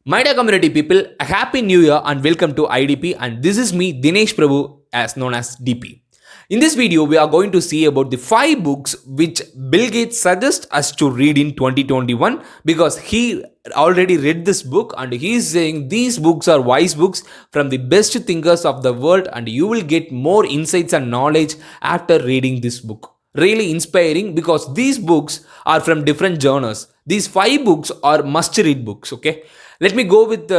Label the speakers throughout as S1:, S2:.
S1: My dear community people, a happy new year and welcome to IDP, and this is me Dinesh Prabhu, as known as DP. In this video, we are going to see about the 5 books which Bill Gates suggests us to read in 2021 because he already read this book and he is saying these books are wise books from the best thinkers of the world and you will get more insights and knowledge after reading this book. Really inspiring because these books are from different genres. These 5 books are must read books. Okay, let me go with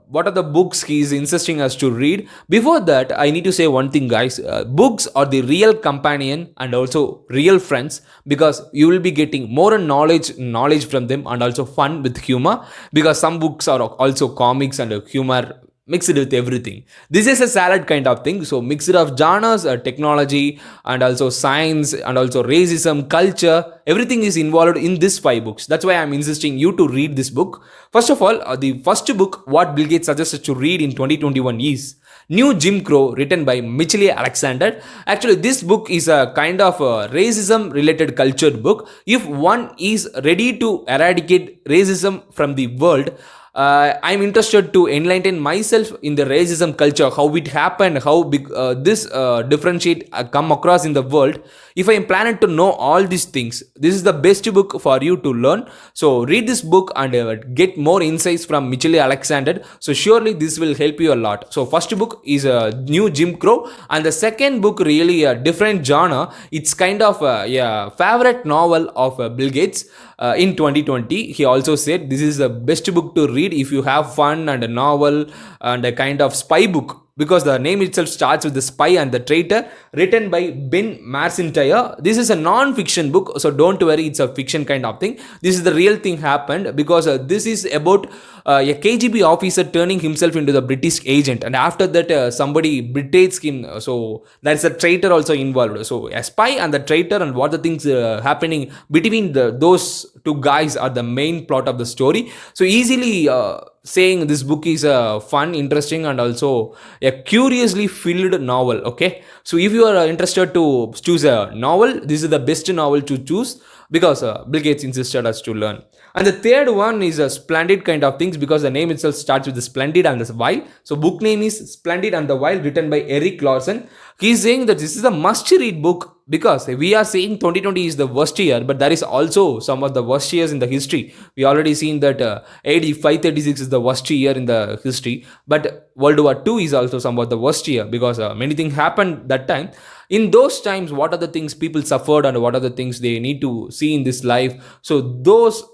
S1: what are the books he is insisting us to read. Before that, I need to say one thing, guys. Books are the real companion and also real friends because you will be getting more knowledge from them and also fun with humor because some books are also comics and humor mixed with everything. This is a salad kind of thing. So mixed of genres, technology, and also science, and also racism, culture. Everything is involved in these 5 books. That's why I'm insisting you to read this book. First of all, the first book what Bill Gates suggested to read in 2021 is New Jim Crow, written by Michelle Alexander. Actually, this book is a kind of a racism related cultured book. If one is ready to eradicate racism from the world, I'm interested to enlighten myself in the racism culture, how it happened, how big this differentiate come across in the world. If I am planning to know all these things, this is the best book for you to learn. So read this book and get more insights from Michelle Alexander. So surely this will help you a lot. So first book is New Jim Crow, and the second book really a different genre. It's kind of a favorite novel of Bill Gates. In 2020, he also said this is the best book to read if you have fun and a novel and a kind of spy book because the name itself starts with the spy and the traitor, written by Ben Macintyre. This is a non-fiction book, so don't worry, it's a fiction kind of thing. This is the real thing happened because this is about a KGB officer turning himself into the British agent, and after that somebody betrays him. So there's a traitor also involved. So a spy and the traitor and what the things happening between those two guys are the main plot of the story. So easily saying this book is fun, interesting, and also a curiously filled novel. Okay, so if you are interested to choose a novel, this is the best novel to choose because Bill Gates insisted us to learn. And the third one is a splendid kind of things because the name itself starts with the splendid and the wild. So book name is Splendid and the Wild, written by Eric Larson. He's saying that this is a must read book because we are saying 2020 is the worst year, but there is also some of the worst years in the history. We already seen that AD 536 is the worst year in the history, but World War II is also somewhat the worst year because many things happened that time. In those times, what are the things people suffered and what are the things they need to see in this life? So those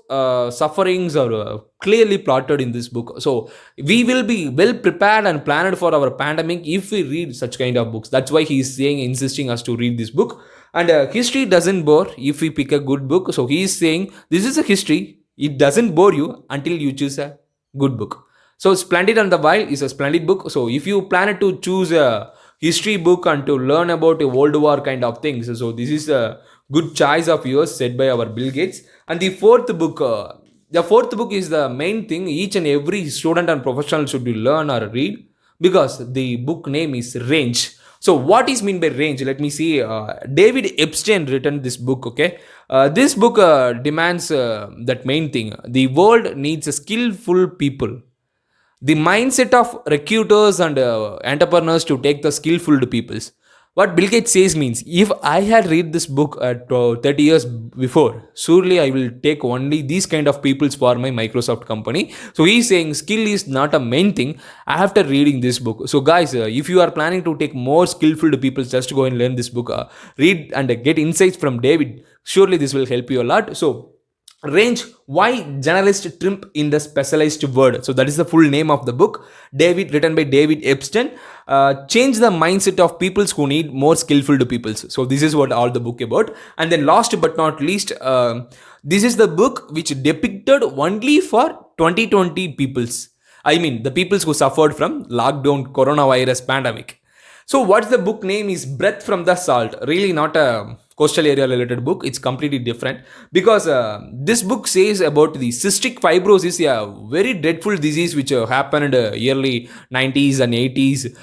S1: sufferings are clearly plotted in this book. So we will be well prepared and planned for our pandemic if we read such kind of books. That's why he is saying, insisting us to read this book. And history doesn't bore if we pick a good book. So he is saying this is a history. It doesn't bore you until you choose a good book. So Splendid and the Wild is a splendid book. So if you plan to choose a history book and to learn about a World War kind of things, so this is a good choice of yours said by our Bill Gates. And the fourth book is the main thing each and every student and professional should learn or read because the book name is Range. So what is mean by range? Let me see. David Epstein written this book. Okay, this book demands that main thing. The world needs skillful people, the mindset of recruiters and entrepreneurs to take the skillful peoples. What Bill Gates says means if I had read this book at 30 years before, surely I will take only these kind of peoples for my Microsoft company. So he's saying skill is not a main thing after reading this book. So guys, if you are planning to take more skillful people, just go and learn this book, read and get insights from David. Surely this will help you a lot. So Range, why generalist trump in the specialized word? So that is the full name of the book. David, written by David Epstein. Change the mindset of peoples who need more skillful peoples. So this is what all the book about. And then last but not least, this is the book which depicted only for 2020 peoples. I mean the peoples who suffered from lockdown coronavirus pandemic. So what's the book name is Breath from the Salt. Really not a coastal area related book. It's completely different because this book says about the cystic fibrosis, a very dreadful disease which happened early 90s and 80s.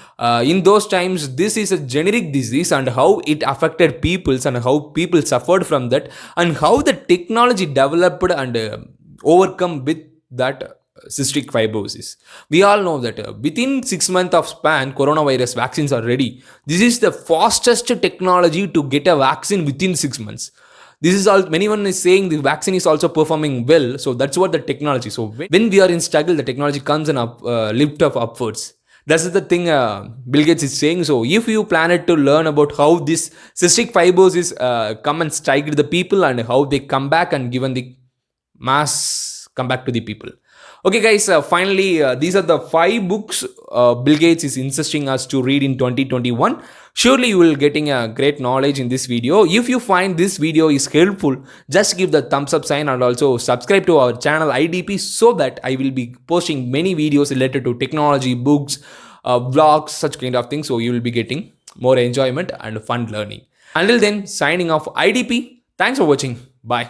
S1: In those times, this is a generic disease and how it affected peoples and how people suffered from that and how the technology developed and overcome with that cystic fibrosis. We all know that within 6 months of span, coronavirus vaccines are ready. This is the fastest technology to get a vaccine within 6 months. This is all, anyone is saying the vaccine is also performing well. So that's what the technology. So when we are in struggle, the technology comes and lift up upwards. That's the thing Bill Gates is saying. So if you planted to learn about how this cystic fibrosis come and strike the people and how they come back and given the mass come back to the people. Okay guys, finally these are the 5 books Bill Gates is insisting us to read in 2021. Surely you will getting a great knowledge in this video. If you find this video is helpful, just give the thumbs up sign and also subscribe to our channel IDP, so that I will be posting many videos related to technology, books, vlogs, such kind of things. So you will be getting more enjoyment and fun learning. Until then, signing off IDP. Thanks for watching. Bye.